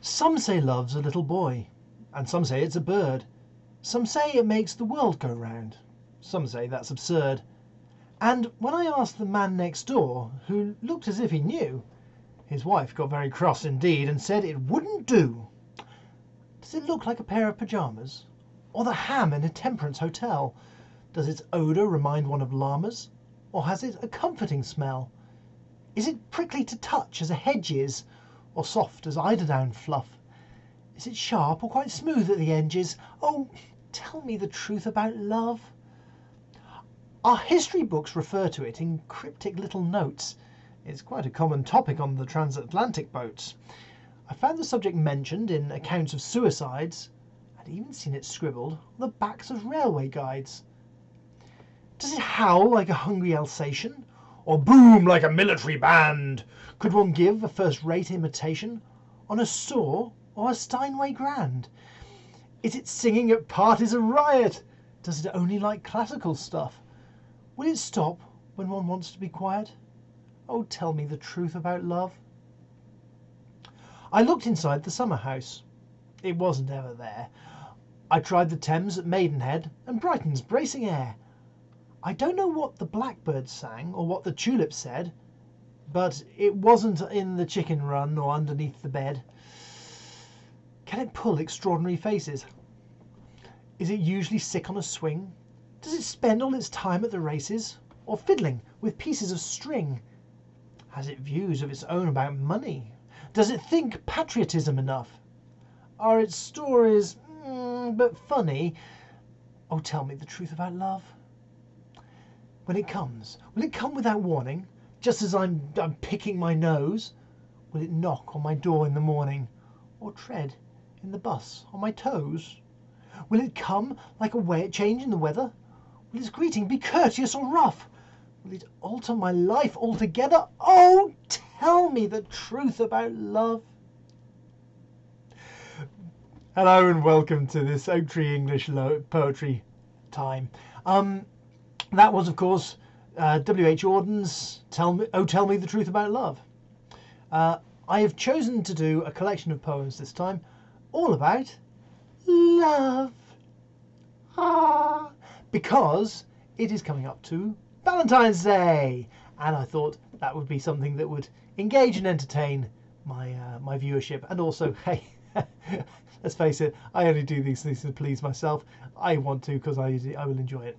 Some say love's a little boy, and some say it's a bird. Some say it makes the world go round. Some say that's absurd. And when I asked the man next door, who looked as if he knew, his wife got very cross indeed and said it wouldn't do. Does it look like a pair of pyjamas? Or the ham in a temperance hotel? Does its odour remind one of llamas? Or has it a comforting smell? Is it prickly to touch as a hedge is? Or soft as eiderdown fluff? Is it sharp or quite smooth at the edges? Oh, tell me the truth about love. Our history books refer to it in cryptic little notes. It's quite a common topic on the transatlantic boats. I found the subject mentioned in accounts of suicides. I'd even seen it scribbled on the backs of railway guides. Does it howl like a hungry Alsatian? Or boom like a military band? Could one give a first-rate imitation on a saw or a Steinway grand? Is it singing at parties a riot? Does it only like classical stuff? Will it stop when one wants to be quiet? Oh, tell me the truth about love. I looked inside the summer house. It wasn't ever there. I tried the Thames at Maidenhead and Brighton's bracing air. I don't know what the blackbird sang or what the tulip said, but it wasn't in the chicken run or underneath the bed. Can it pull extraordinary faces? Is it usually sick on a swing? Does it spend all its time at the races or fiddling with pieces of string? Has it views of its own about money? Does it think patriotism enough? Are its stories but funny? Oh, tell me the truth about love. When it comes, will it come without warning, just as I'm picking my nose? Will it knock on my door in the morning, or tread in the bus on my toes? Will it come like a change in the weather? Will its greeting be courteous or rough? Will it alter my life altogether? Oh, tell me the truth about love. Hello and welcome to this Oak Tree English poetry time. That was, of course, W.H. Auden's Tell Me the Truth About Love. I have chosen to do a collection of poems this time, all about love. Because it is coming up to Valentine's Day, and I thought that would be something that would engage and entertain my viewership, and also, hey, let's face it, I only do these things to please myself. I want to because I will enjoy it.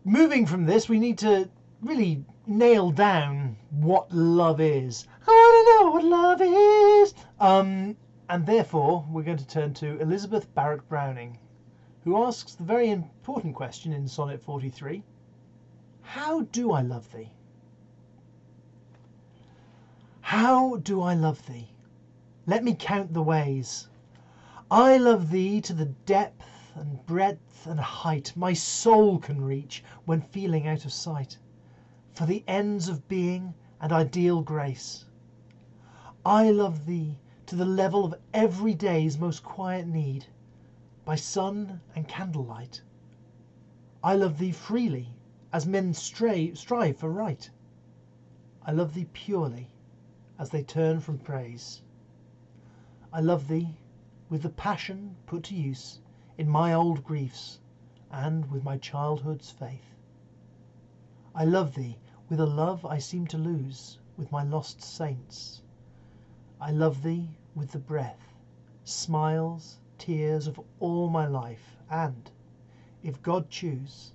Moving from this, we need to really nail down what love is. I want to know what love is. And therefore, we're going to turn to Elizabeth Barrett Browning, who asks the very important question in Sonnet 43, how do I love thee? How do I love thee? Let me count the ways. I love thee to the depth and breadth and height my soul can reach when feeling out of sight, for the ends of being and ideal grace. I love thee to the level of every day's most quiet need, by sun and candlelight. I love thee freely, as men strive for right. I love thee purely, as they turn from praise. I love thee with the passion put to use in my old griefs, and with my childhood's faith. I love thee with a love I seem to lose with my lost saints. I love thee with the breath, smiles, tears of all my life, and, if God choose,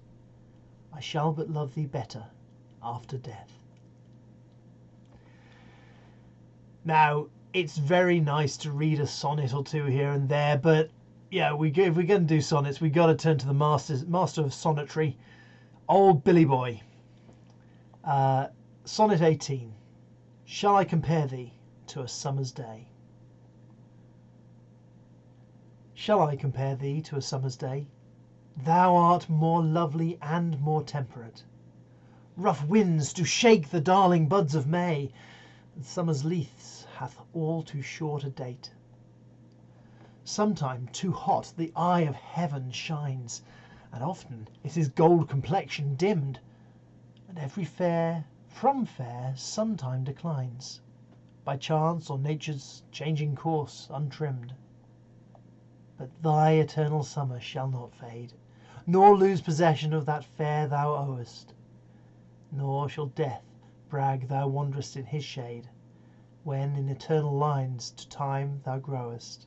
I shall but love thee better after death. Now, it's very nice to read a sonnet or two here and there, but yeah, if we're going to do sonnets, we've got to turn to the master of sonnetry, old Billy Boy. Sonnet 18. Shall I compare thee to a summer's day? Shall I compare thee to a summer's day? Thou art more lovely and more temperate. Rough winds do shake the darling buds of May, and summer's leaves hath all too short a date. Sometime too hot the eye of heaven shines, and often is his gold complexion dimmed, and every fair from fair sometime declines. by chance or nature's changing course untrimmed. But thy eternal summer shall not fade, nor lose possession of that fair thou owest, nor shall death brag thou wanderest in his shade, when in eternal lines to time thou growest.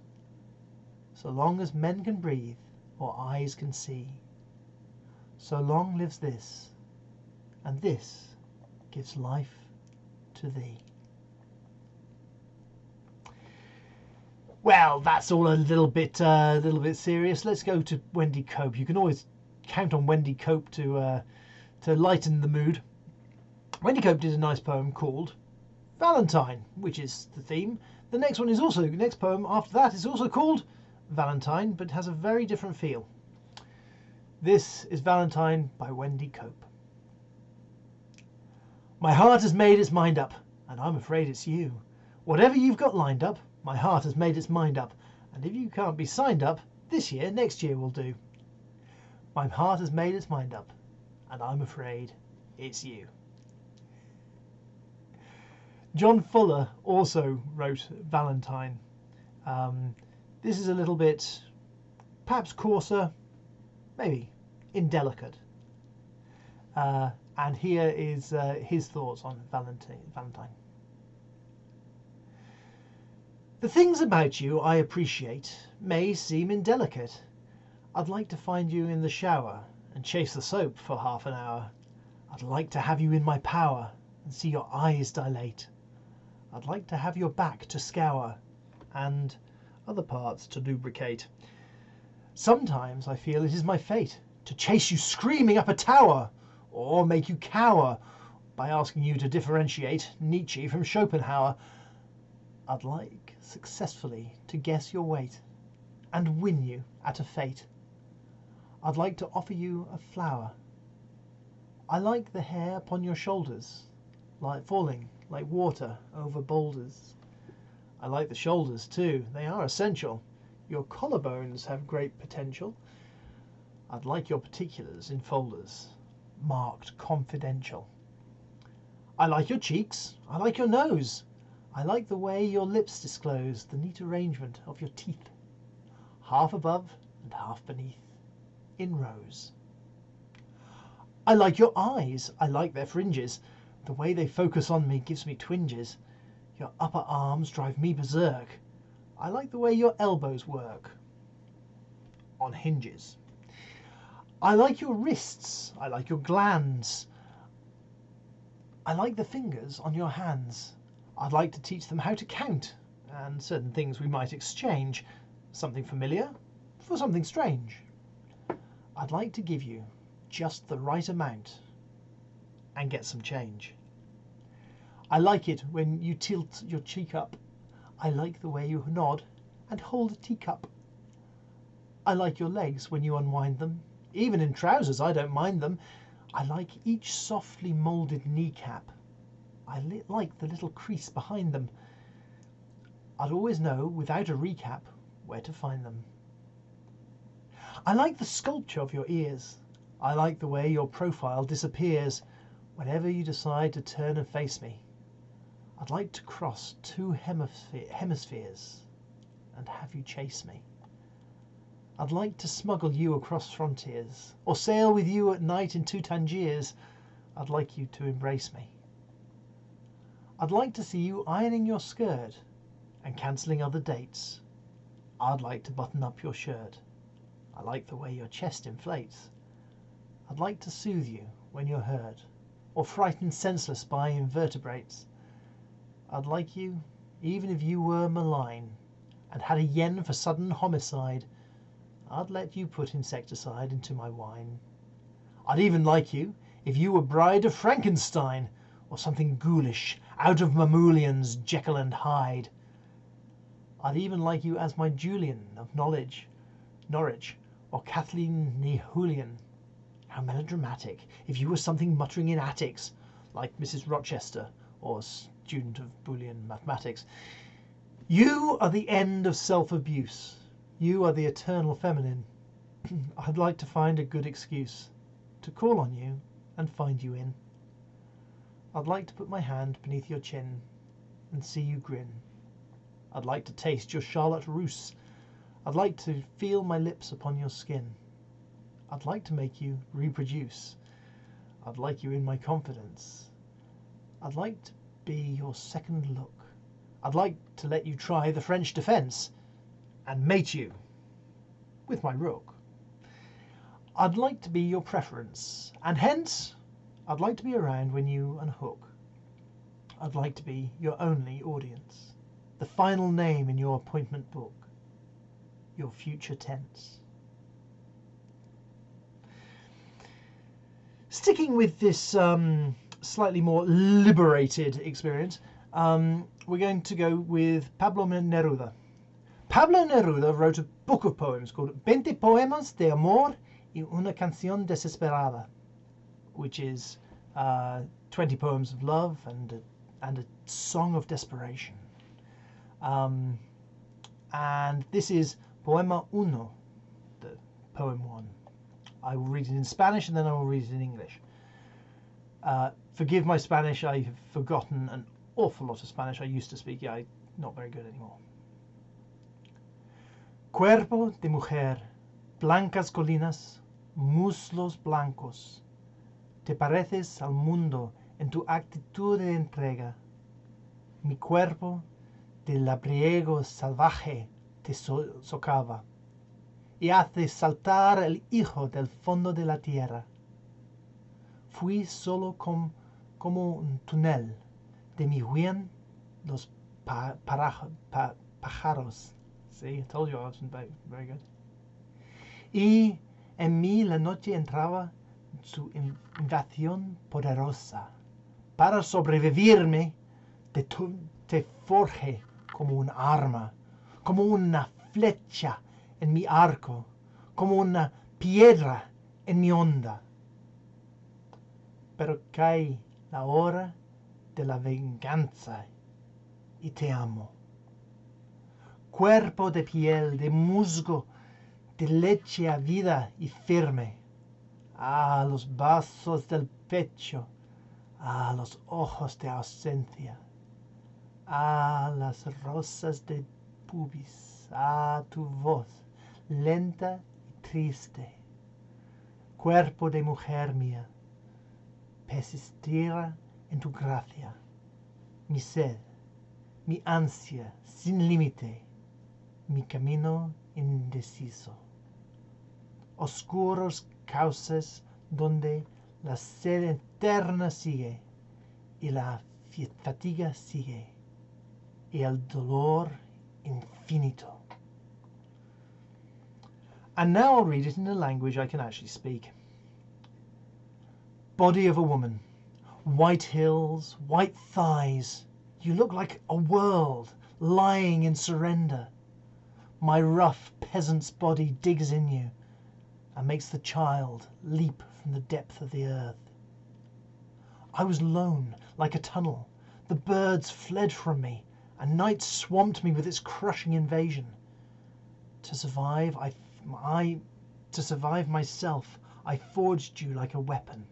So long as men can breathe, or eyes can see, so long lives this, and this gives life to thee. Well, that's all a little bit serious. Let's go to Wendy Cope. You can always count on Wendy Cope to lighten the mood. Wendy Cope did a nice poem called Valentine, which is the theme. The next poem after that is also called Valentine, but has a very different feel. This is Valentine by Wendy Cope. My heart has made its mind up, and I'm afraid it's you. Whatever you've got lined up, my heart has made its mind up, and if you can't be signed up, this year, next year will do. My heart has made its mind up, and I'm afraid it's you. John Fuller also wrote Valentine. This is a little bit, perhaps coarser, maybe indelicate. And here is his thoughts on Valentine. The things about you I appreciate may seem indelicate. I'd like to find you in the shower and chase the soap for half an hour. I'd like to have you in my power and see your eyes dilate. I'd like to have your back to scour and other parts to lubricate. Sometimes I feel it is my fate to chase you screaming up a tower, or make you cower by asking you to differentiate Nietzsche from Schopenhauer. I'd like successfully to guess your weight and win you at a fate. I'd like to offer you a flower. I like the hair upon your shoulders, like falling like water over boulders. I like the shoulders too, they are essential. Your collarbones have great potential. I'd like your particulars in folders, marked confidential. I like your cheeks, I like your nose. I like the way your lips disclose the neat arrangement of your teeth, half above and half beneath, in rows. I like your eyes, I like their fringes. The way they focus on me gives me twinges. Your upper arms drive me berserk. I like the way your elbows work on hinges. I like your wrists, I like your glands. I like the fingers on your hands. I'd like to teach them how to count, and certain things we might exchange. Something familiar for something strange. I'd like to give you just the right amount and get some change. I like it when you tilt your cheek up. I like the way you nod and hold a teacup. I like your legs when you unwind them. Even in trousers I don't mind them. I like each softly moulded kneecap. I like the little crease behind them. I'd always know, without a recap, where to find them. I like the sculpture of your ears. I like the way your profile disappears whenever you decide to turn and face me. I'd like to cross two hemispheres and have you chase me. I'd like to smuggle you across frontiers, or sail with you at night in two Tangiers. I'd like you to embrace me. I'd like to see you ironing your skirt and cancelling other dates. I'd like to button up your shirt. I like the way your chest inflates. I'd like to soothe you when you're hurt, or frightened senseless by invertebrates. I'd like you even if you were malign and had a yen for sudden homicide. I'd let you put insecticide into my wine. I'd even like you if you were bride of Frankenstein, or something ghoulish out of Mamoulian's Jekyll and Hyde. I'd even like you as my Julian of Norwich, or Kathleen Nehulian. How melodramatic if you were something muttering in attics, like Mrs. Rochester, or a student of Boolean mathematics. You are the end of self-abuse. You are the eternal feminine. I'd like to find a good excuse to call on you and find you in. I'd like to put my hand beneath your chin and see you grin. I'd like to taste your Charlotte Russe. I'd like to feel my lips upon your skin. I'd like to make you reproduce. I'd like you in my confidence. I'd like to be your second look. I'd like to let you try the French defence and mate you with my rook. I'd like to be your preference, and hence I'd like to be around when you unhook. I'd like to be your only audience, the final name in your appointment book, your future tense. Sticking with this slightly more liberated experience, we're going to go with Pablo Neruda. Pablo Neruda wrote a book of poems called 20 Poemas de Amor y una Canción Desesperada, which is 20 poems of love and a song of desperation. And this is Poema Uno, the poem 1. I will read it in Spanish and then I will read it in English. Forgive my Spanish, I have forgotten an awful lot of Spanish I used to speak. I'm not very good anymore. Cuerpo de mujer, blancas colinas, muslos blancos. Te pareces al mundo en tu actitud de entrega. Mi cuerpo de labriego salvaje te socava y hace saltar el hijo del fondo de la tierra. Fui solo como un túnel de mi huían los pájaros. See, I told you I wasn't very good. Y en mí la noche entraba su invasión poderosa. Para sobrevivirme, te forjé como un arma, como una flecha en mi arco, como una piedra en mi onda. Pero cae la hora de la venganza y te amo. Cuerpo de piel, de musgo, de leche ávida y firme. Ah, los vasos del pecho. Ah, los ojos de ausencia. Ah, las rosas de pubis. Ah, tu voz, lenta y triste. Cuerpo de mujer mía, persistirá en tu gracia. Mi sed, mi ansia sin límite, mi camino indeciso. Oscuros cauces donde la sed eterna sigue y la fatiga sigue y el dolor infinito. And now I'll read it in a language I can actually speak. Body of a woman, white hills, white thighs. You look like a world lying in surrender. My rough peasant's body digs in you and makes the child leap from the depth of the earth. I was lone, like a tunnel. The birds fled from me, and night swamped me with its crushing invasion. To survive myself, I forged you like a weapon,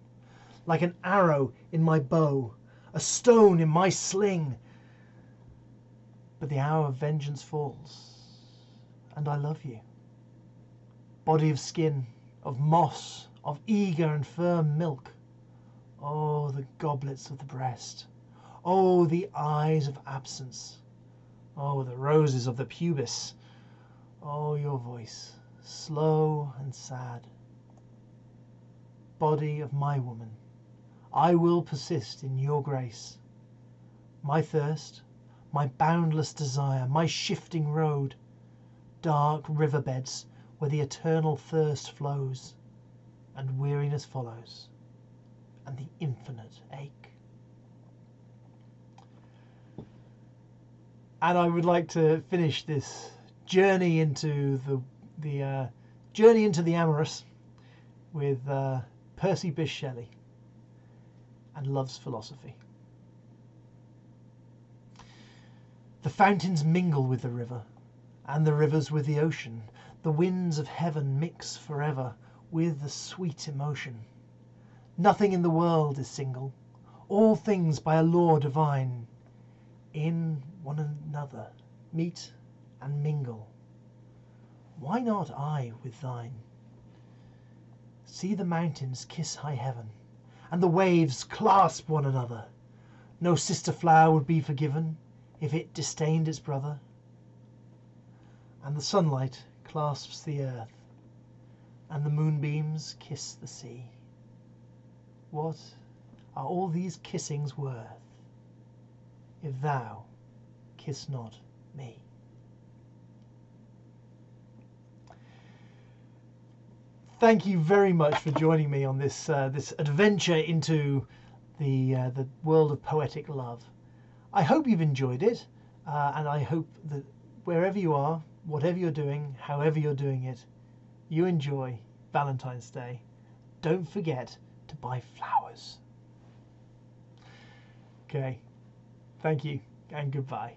like an arrow in my bow, a stone in my sling. But the hour of vengeance falls, and I love you. Body of skin, of moss, of eager and firm milk. Oh, the goblets of the breast. Oh, the eyes of absence. Oh, the roses of the pubis. Oh, your voice, slow and sad. Body of my woman, I will persist in your grace. My thirst, my boundless desire, my shifting road, dark riverbeds where the eternal thirst flows, and weariness follows, and the infinite ache. And I would like to finish this journey into the amorous with Percy Bysshe Shelley and Love's Philosophy. The fountains mingle with the river, and the rivers with the ocean. The winds of heaven mix forever with the sweet emotion. Nothing in the world is single, all things by a law divine. in one another meet and mingle. Why not I with thine? See the mountains kiss high heaven, and the waves clasp one another. No sister flower would be forgiven if it disdained its brother. And the sunlight clasps the earth, and the moonbeams kiss the sea. What are all these kissings worth, if thou kiss not me? Thank you very much for joining me on this this adventure into the world of poetic love. I hope you've enjoyed it, and I hope that wherever you are, whatever you're doing, however you're doing it, you enjoy Valentine's Day. Don't forget to buy flowers. Okay, thank you and goodbye.